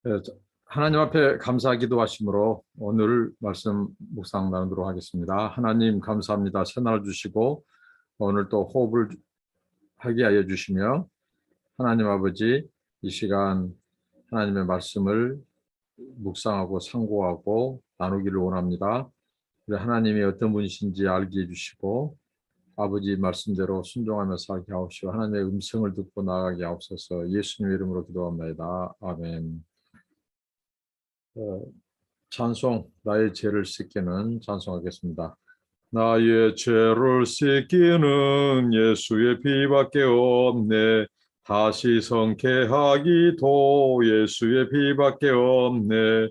네, 하나님 앞에 감사 기도하심으로 오늘 말씀 묵상 나누도록 하겠습니다. 하나님 감사합니다. 새날 주시고 오늘 또 호흡을 하게 하여 주시며 하나님 아버지 이 시간 하나님의 말씀을 묵상하고 상고하고 나누기를 원합니다. 하나님이 어떤 분이신지 알게 해주시고 아버지 말씀대로 순종하며 살게 하옵시고 하나님의 음성을 듣고 나아가게 하옵소서. 예수님의 이름으로 기도합니다. 아멘. 찬송 나의 죄를 씻기는 찬송하겠습니다. 나의 죄를 씻기는 예수의 피밖에 없네. 다시 성케하기도 예수의 피밖에 없네.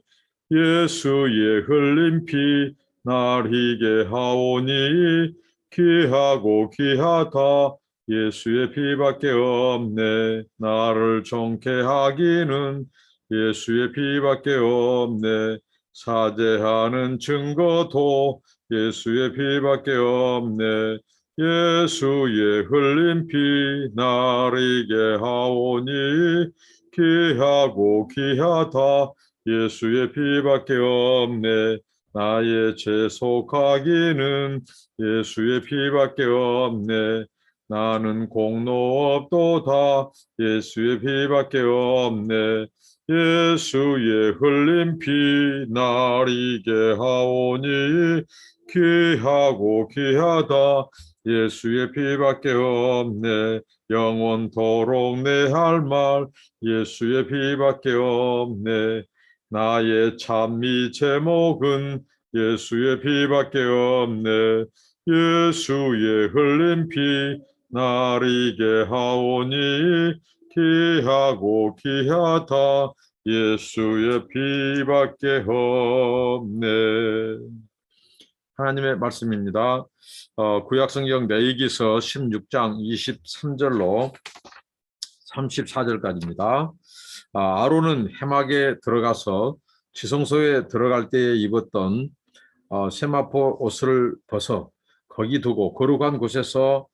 예수의 흘린 피 날 희게 하오니 귀하고 귀하다 예수의 피밖에 없네. 나를 정케 하기는 예수의 피밖에 없네. 사죄하는 증거도 예수의 피밖에 없네. 예수의 흘린 피 나리게 하오니 귀하고 귀하다 예수의 피밖에 없네. 나의 죄 속하기는 예수의 피밖에 없네. 나는 공로 없도다 예수의 피밖에 없네. 예수의 흘린 피 나리게 하오니 귀하고 귀하다 예수의 피밖에 없네. 영원토록 내 할 말 예수의 피밖에 없네. 나의 찬미 제목은 예수의 피밖에 없네. 예수의 흘린 피 나리게 하오니 귀하고 귀하다 예수의 피밖에 없네. 하나님의 말씀입니다. 구약성경 레위기서 16장 23절로 34절까지입니다. 아론은 해막에 들어가서 지성소에 들어갈 때에 입었던 세마포 옷을 벗어 거기 두고 거룩한 곳에서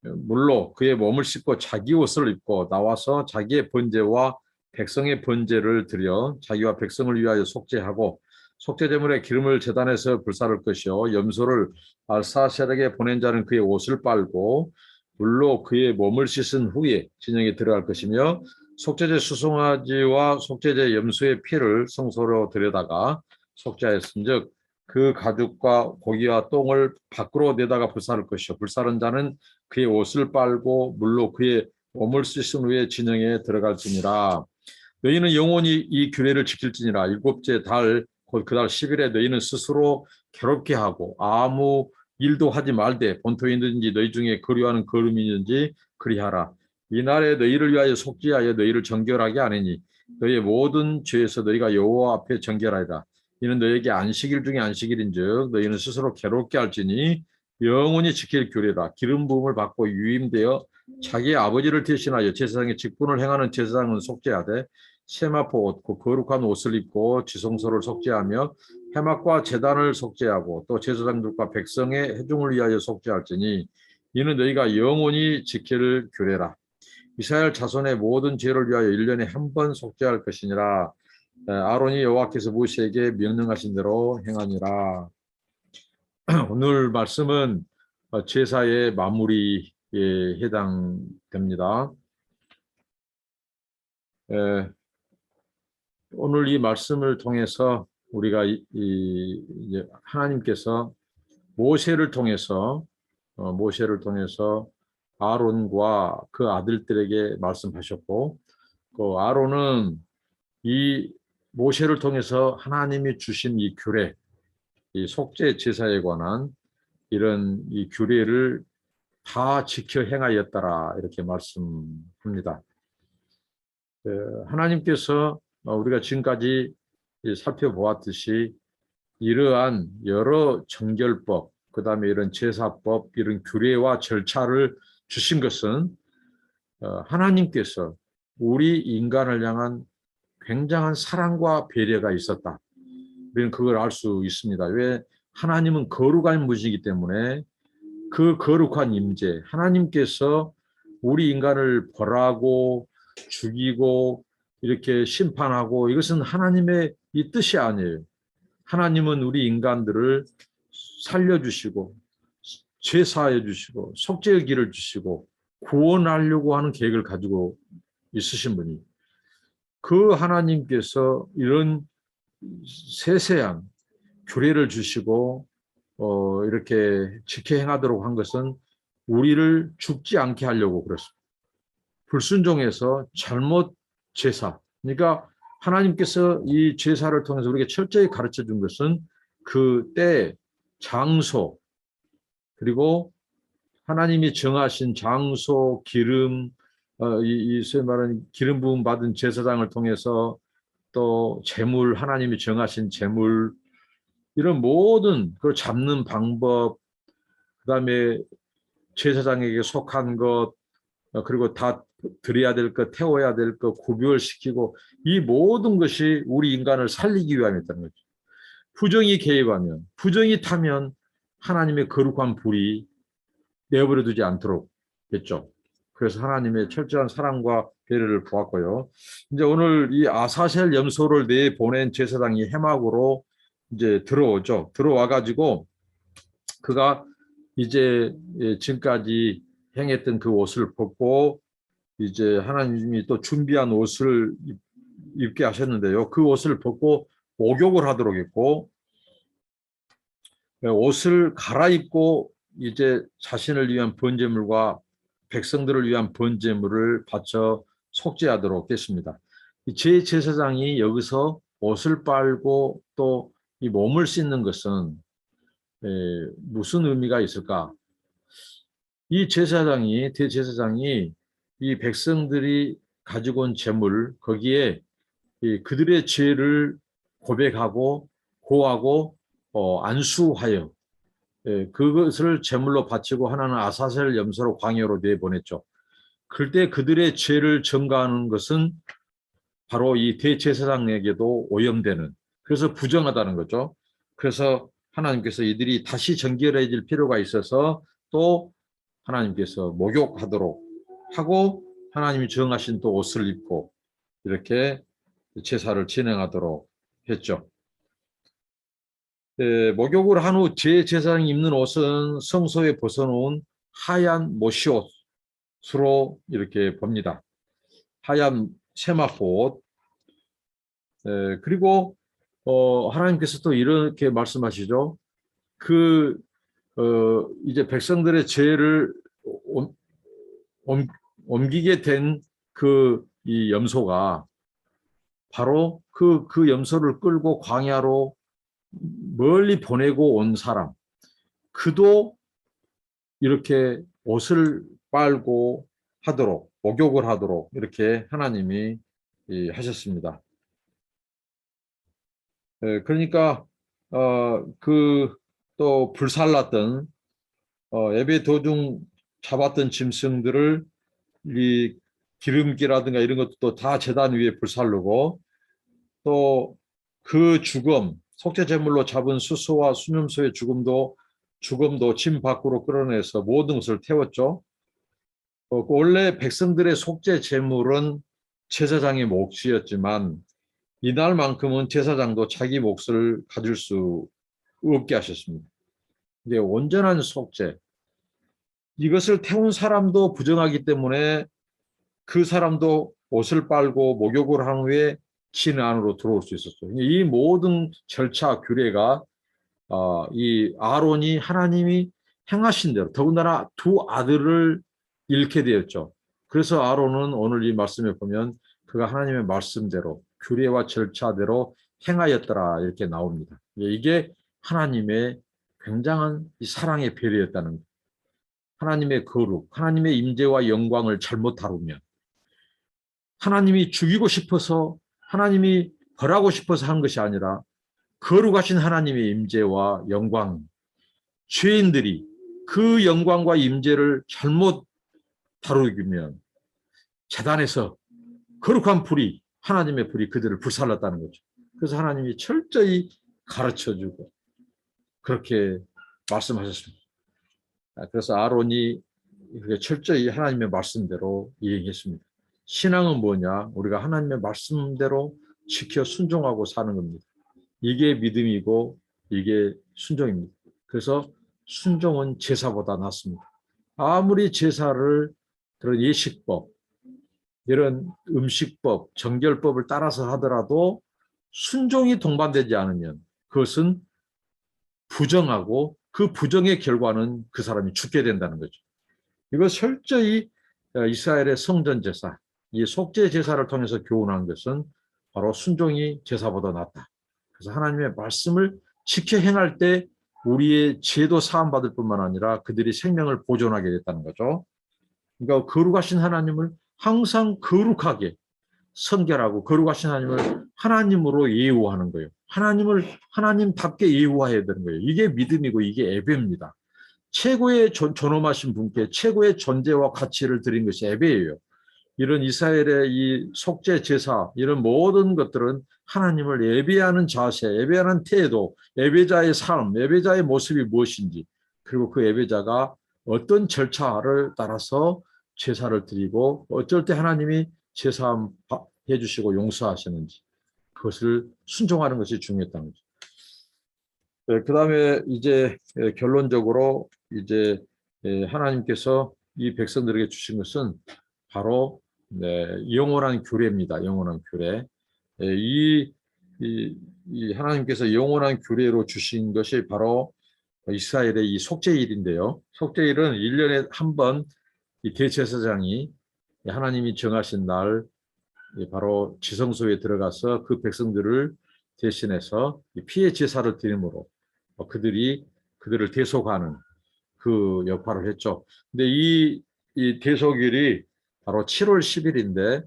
물로 그의 몸을 씻고 자기 옷을 입고 나와서 자기의 번제와 백성의 번제를 드려 자기와 백성을 위하여 속죄하고 속죄제물에 기름을 제단에서 불사를 것이요 염소를 알사셀에게 보낸 자는 그의 옷을 빨고 물로 그의 몸을 씻은 후에 진영에 들어갈 것이며 속죄제 수송아지와 속죄제 염소의 피를 성소로 들여다가 속죄하였은즉 그 가죽과 고기와 똥을 밖으로 내다가 불사를 것이요 불사른 자는 그의 옷을 빨고 물로 그의 몸을 씻은 후에 진영에 들어갈지니라. 너희는 영원히 이 규례를 지킬지니라. 일곱째 달 곧 그달 10일에 너희는 스스로 괴롭게 하고 아무 일도 하지 말되 본토인든지 너희 중에 거류하는 거름이든지 그리하라. 이날에 너희를 위하여 속죄하여 너희를 정결하게 하느니 너희의 모든 죄에서 너희가 여호와 앞에 정결하리라. 이는 너희에게 안식일 중에 안식일인즉 너희는 스스로 괴롭게 할지니 영원히 지킬 규례다. 기름 부음을 받고 유임되어 자기의 아버지를 대신하여 제사장의 직분을 행하는 제사장은 속죄하되 세마포 옷, 거룩한 옷을 입고 지성소를 속죄하며 해막과 제단을 속죄하고 또 제사장들과 백성의 회중을 위하여 속죄할지니 이는 너희가 영원히 지킬 규례라. 이스라엘 자손의 모든 죄를 위하여 1년에 한 번 속죄할 것이니라. 아론이 여호와께서 모세에게 명령하신 대로 행하니라. 오늘 말씀은 제사의 마무리에 해당됩니다. 오늘 이 말씀을 통해서 우리가 이제 하나님께서 모세를 통해서 아론과 그 아들들에게 말씀하셨고 그 아론은 이 모세를 통해서 하나님이 주신 이 규례, 이 속죄 제사에 관한 이런 이 규례를 다 지켜 행하였더라 이렇게 말씀합니다. 하나님께서 우리가 지금까지 살펴보았듯이 이러한 여러 정결법, 그 다음에 이런 제사법, 이런 규례와 절차를 주신 것은 하나님께서 우리 인간을 향한 굉장한 사랑과 배려가 있었다. 우리는 그걸 알 수 있습니다. 왜? 하나님은 거룩한 분이기 때문에 그 거룩한 임재, 하나님께서 우리 인간을 벌하고 죽이고 이렇게 심판하고 이것은 하나님의 이 뜻이 아니에요. 하나님은 우리 인간들을 살려주시고 죄사해 주시고 속죄의 길을 주시고 구원하려고 하는 계획을 가지고 있으신 분이 그 하나님께서 이런 세세한 규례를 주시고 이렇게 지켜 행하도록 한 것은 우리를 죽지 않게 하려고 그랬습니다. 불순종해서 잘못 제사. 그러니까 하나님께서 이 제사를 통해서 우리에게 철저히 가르쳐 준 것은 그 때, 장소, 그리고 하나님이 정하신 장소, 기름, 소위 말하는 기름 부음 받은 제사장을 통해서 또 제물, 하나님이 정하신 제물, 이런 모든 그 잡는 방법, 그다음에 제사장에게 속한 것, 그리고 다 드려야 될 것, 태워야 될 것 구별시키고 이 모든 것이 우리 인간을 살리기 위함이었다는 거죠. 부정이 개입하면, 부정이 타면 하나님의 거룩한 불이 내버려 두지 않도록 했죠. 그래서 하나님의 철저한 사랑과 배려를 보았고요. 이제 오늘 이 아사셀 염소를 내보낸 제사장이 해막으로 이제 들어오죠. 들어와 가지고 그가 이제 지금까지 행했던 그 옷을 벗고 이제 하나님이 또 준비한 옷을 입게 하셨는데요. 그 옷을 벗고 목욕을 하도록 했고 옷을 갈아입고 이제 자신을 위한 번제물과 백성들을 위한 번제물을 바쳐 속죄하도록 했습니다. 제사장이 여기서 옷을 빨고 또 이 몸을 씻는 것은 무슨 의미가 있을까? 이 제사장이 대제사장이 이 백성들이 가지고 온 제물 거기에 그들의 죄를 고백하고 고하고 안수하여 그것을 제물로 바치고 하나는 아사셀 염소로 광야로 내보냈죠. 그때 그들의 죄를 전가하는 것은 바로 이 대제사장에게도 오염되는, 그래서 부정하다는 거죠. 그래서 하나님께서 이들이 다시 정결해질 필요가 있어서 또 하나님께서 목욕하도록 하고 하나님이 정하신 또 옷을 입고 이렇게 제사를 진행하도록 했죠. 목욕을 한 후 제사장이 입는 옷은 성소에 벗어놓은 하얀 못이옷으로 이렇게 봅니다. 하얀 세마포 옷. 그리고 하나님께서 또 이렇게 말씀하시죠. 이제 백성들의 죄를 옮기게 된 이 염소가 바로 그 염소를 끌고 광야로 멀리 보내고 온 사람, 그도 이렇게 옷을 빨고 하도록, 목욕을 하도록 이렇게 하나님이 하셨습니다. 그러니까 또 불살랐던 예배 도중 잡았던 짐승들을 이 기름기라든가 이런 것도 다 제단 위에 불살르고 또 그 죽음, 속죄 제물로 잡은 수소와 수염소의 죽음도 짐 밖으로 끌어내서 모든 것을 태웠죠. 원래 백성들의 속죄 제물은 제사장의 몫이었지만 이날만큼은 제사장도 자기 몫을 가질 수 없게 하셨습니다. 이게 온전한 속죄. 이것을 태운 사람도 부정하기 때문에 그 사람도 옷을 빨고 목욕을 한 후에 진 안으로 들어올 수 있었어요. 이 모든 절차 규례가 이 아론이 하나님이 행하신 대로 더군다나 두 아들을 잃게 되었죠. 그래서 아론은 오늘 이 말씀에 보면 그가 하나님의 말씀대로 규례와 절차대로 행하였더라 이렇게 나옵니다. 이게 하나님의 굉장한 이 사랑의 배려였다는 거예요. 하나님의 거룩, 하나님의 임재와 영광을 잘못 다루면 하나님이 죽이고 싶어서 하나님이 벌하고 싶어서 한 것이 아니라 거룩하신 하나님의 임재와 영광, 죄인들이 그 영광과 임재를 잘못 다루면 제단에서 거룩한 불이, 하나님의 불이 그들을 불살랐다는 거죠. 그래서 하나님이 철저히 가르쳐주고 그렇게 말씀하셨습니다. 그래서 아론이 철저히 하나님의 말씀대로 이행했습니다. 신앙은 뭐냐? 우리가 하나님의 말씀대로 지켜 순종하고 사는 겁니다. 이게 믿음이고 이게 순종입니다. 그래서 순종은 제사보다 낫습니다. 아무리 제사를 그런 예식법, 이런 음식법, 정결법을 따라서 하더라도 순종이 동반되지 않으면 그것은 부정하고 그 부정의 결과는 그 사람이 죽게 된다는 거죠. 이거 철저히 이스라엘의 성전 제사, 이 속죄 제사를 통해서 교훈한 것은 바로 순종이 제사보다 낫다. 그래서 하나님의 말씀을 지켜 행할 때 우리의 죄도 사함받을 뿐만 아니라 그들이 생명을 보존하게 됐다는 거죠. 그러니까 거룩하신 하나님을 항상 거룩하게 선결하고 거룩하신 하나님을 하나님으로 예우하는 거예요. 하나님을 하나님답게 예우해야 되는 거예요. 이게 믿음이고 이게 예배입니다. 최고의 존엄하신 분께 최고의 존재와 가치를 드린 것이 예배예요. 이런 이스라엘의 이 속죄 제사 이런 모든 것들은 하나님을 예배하는 자세, 예배하는 태도, 예배자의 삶, 예배자의 모습이 무엇인지 그리고 그 예배자가 어떤 절차를 따라서 제사를 드리고 어쩔 때 하나님이 제사해 주시고 용서하시는지 그것을 순종하는 것이 중요했다는 거죠. 그 다음에 이제 결론적으로 이제 하나님께서 이 백성들에게 주신 것은 바로 영원한 규례입니다. 영원한 규례. 이 하나님께서 영원한 규례로 주신 것이 바로 이스라엘의 이 속죄일인데요. 속죄일은 1년에 한 번 이 대제사장이 하나님이 정하신 날 바로 지성소에 들어가서 그 백성들을 대신해서 피해 제사를 드림으로 그들을 대속하는 그 역할을 했죠. 근데 이 대속일이 바로 7월 10일인데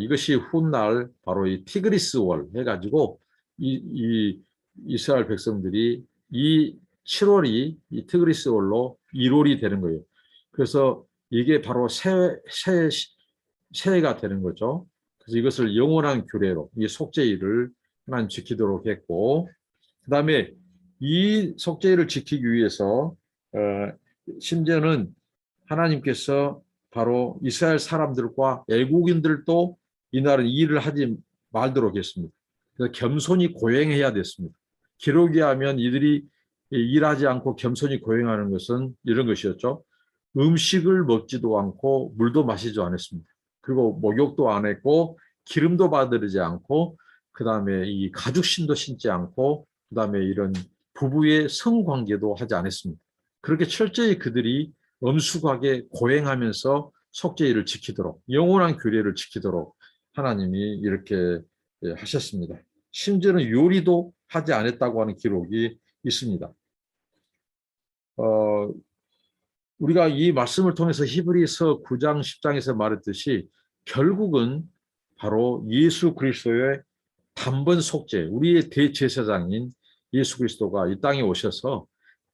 이것이 훗날 바로 이 티그리스월 해가지고 이 이스라엘 백성들이 이 7월이 이 티그리스월로 1월이 되는 거예요. 그래서 이게 바로 새해가 되는 거죠. 그래서 이것을 영원한 규례로 이 속죄일을 하나님 지키도록 했고, 그 다음에 이 속죄일을 지키기 위해서 심지어는 하나님께서 바로 이스라엘 사람들과 애국인들도 이날은 일을 하지 말도록 했습니다. 그래서 겸손히 고행해야 됐습니다. 기록에 하면 이들이 일하지 않고 겸손히 고행하는 것은 이런 것이었죠. 음식을 먹지도 않고 물도 마시지 않았습니다. 그리고 목욕도 안 했고 기름도 바르지 않고 그 다음에 이 가죽신도 신지 않고 그 다음에 이런 부부의 성관계도 하지 않았습니다. 그렇게 철저히 그들이 엄숙하게 고행하면서 속죄일을 지키도록 영원한 규례를 지키도록 하나님이 이렇게 하셨습니다. 심지어는 요리도 하지 않았다고 하는 기록이 있습니다. 우리가 이 말씀을 통해서 히브리서 9장 10장에서 말했듯이 결국은 바로 예수 그리스도의 단번 속죄, 우리의 대제사장인 예수 그리스도가 이 땅에 오셔서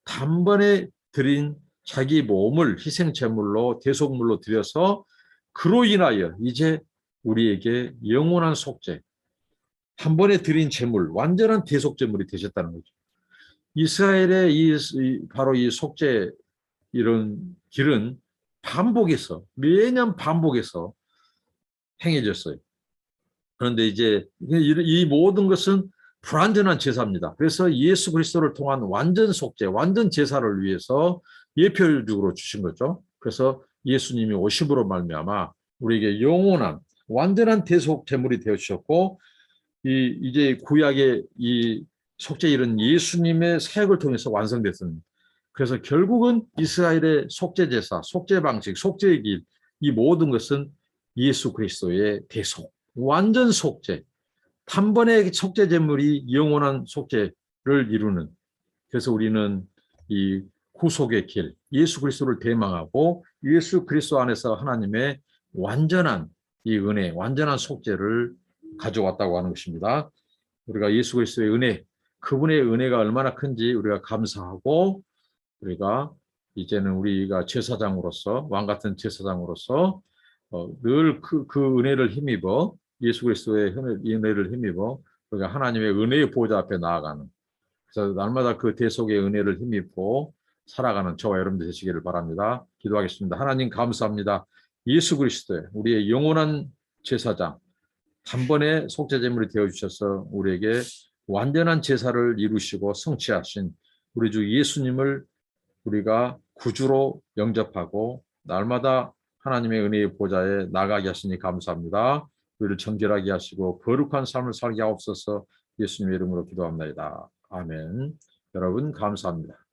단번에 드린 자기 몸을 희생 제물로 대속물로 드려서 그로 인하여 이제 우리에게 영원한 속죄, 한 번에 드린 제물, 완전한 대속 제물이 되셨다는 거죠. 이스라엘의 바로 이 속죄 이런 길은 반복해서 매년 반복해서 행해졌어요. 그런데 이제 이 모든 것은 불완전한 제사입니다. 그래서 예수 그리스도를 통한 완전 속죄, 완전 제사를 위해서 예표적으로 주신 거죠. 그래서 예수님이 오심으로 말미암아 우리에게 영원한 완전한 대속 제물이 되어 주셨고 이제 구약의 이 속죄일은 예수님의 사역을 통해서 완성됐습니다. 그래서 결국은 이스라엘의 속죄 제사, 속죄 방식, 속죄의 길, 이 모든 것은 예수 그리스도의 대속, 완전 속죄, 단번에 속죄 제물이 영원한 속죄를 이루는. 그래서 우리는 이 구속의 길, 예수 그리스도를 대망하고 예수 그리스도 안에서 하나님의 완전한 이 은혜, 완전한 속죄를 가져왔다고 하는 것입니다. 우리가 예수 그리스도의 은혜, 그분의 은혜가 얼마나 큰지 우리가 감사하고 우리가 이제는 우리가 제사장으로서 왕 같은 제사장으로서 늘 그 은혜를 힘입어 예수 그리스도의 은혜를 힘입어 우리가 하나님의 은혜의 보좌 앞에 나아가는 그래서 날마다 그 대속의 은혜를 힘입고 살아가는 저와 여러분들 되시기를 바랍니다. 기도하겠습니다. 하나님 감사합니다. 예수 그리스도의 우리의 영원한 제사장, 단번에 속죄제물이 되어주셔서 우리에게 완전한 제사를 이루시고 성취하신 우리 주 예수님을 우리가 구주로 영접하고 날마다 하나님의 은혜의 보좌에 나가게 하시니 감사합니다. 우리를 정결하게 하시고 거룩한 삶을 살게 하옵소서. 예수님의 이름으로 기도합니다. 아멘. 여러분 감사합니다.